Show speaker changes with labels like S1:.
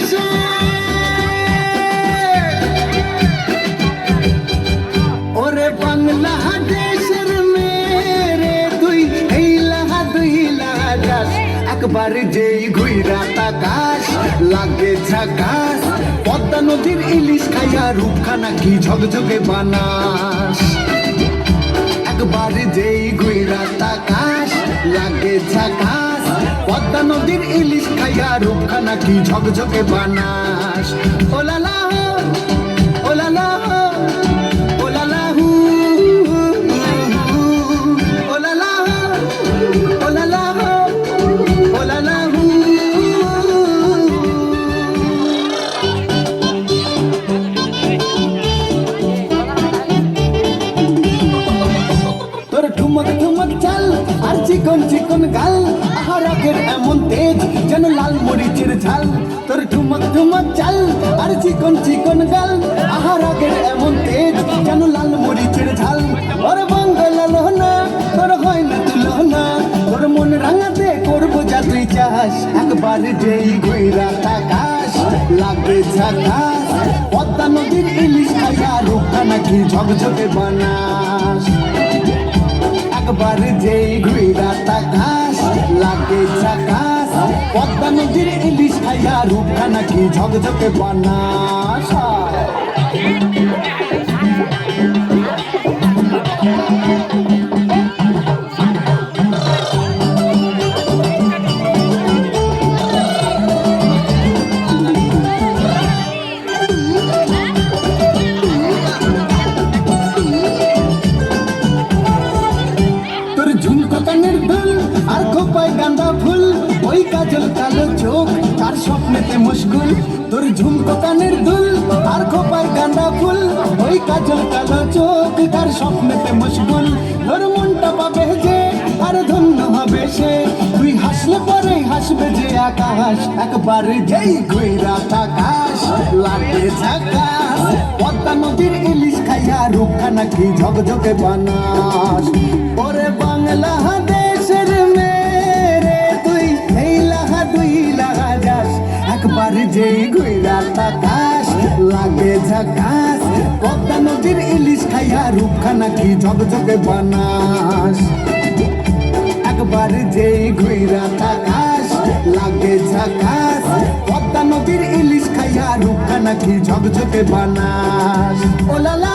S1: দেশে ওরে বাংলাদেশের মেরে তুই দুই লাগাস একবার যেই ঘুইরা তাকাস লাগে ঝাকাস পদ্মা নদীর ইলিশ খাইয়া রূপখানা কি ঝকঝকে বানাস একবার যেই ঘুইরা তাকাস লাগে ঝাকাস পদ্মা নদীর ইলিশ খাইয়া রূপখানা কি ঝকঝকে বানাস ওলালা ওলালা ওলালা হু ওলালা ওলালা ওলালা হু তোর ঠুমক ঠুমক চাল আর চিকন চিকন গাল আহারাগের এমন তেজ যেন লাল মরিচের ঝাল তোর ঠুমক ঠুমক চাল আর চিকন চিকন গাল আহারাগের এমন তেজ যেন লাল মরিচের ঝাল ওর বাংলা লোহনা তোর হয় না তুলনা তোর মন রাঙাতে করবো যা তুই চাস একবার যেই ঘুইরা তাকাস লাগে ঝাকাস পদ্মা নদীর ইলিশ খাইয়া রূপখানা কি ঝকঝকে বানাস একবার যেই ঘুইরা তাকাস লাগে ঝাকাস পদ্মা নদীর ইলিশ খাইয়া রূপখানা কি ঝকঝকে বানাস তোর ঝুমকো কানের দুল আর খোপায় গাঁদা ফুল ওই কাজল কালো চোখ তার স্বপ্নেতে মুশকুল তোর ঝুমকো কানের দুল আর খোপায় গাঁদা ফুল ওই কাজল কালো চোখ তার স্বপ্নেতে মুশকুল তোর মনটা পাবে যে আর ধন্য হবে সে তুই হাসলে পরে হাসবে যে আকাশ একবার যেই ঘুইরা তাকাস লাগে ঝাকাস পদ্মা নদীর ইলিশ খাইয়া রূপখানা কি ঝকঝকে বানাস ওরে বাংলাদেশের মেরে তুই দুই লাগাস একবার যেই ঘুইরা তাকাস লাগে ঝাকাস পদ্মা নদীর ইলিশ খাইয়া রূপখানা কি ঝকঝকে বানাস একবার যেই ঘুইরা তাকাস লাগে ঝাকাস পদ্মা নদীর ইলিশ খাইয়া রূপখানা কি ঝকঝকে বানাস ওলালা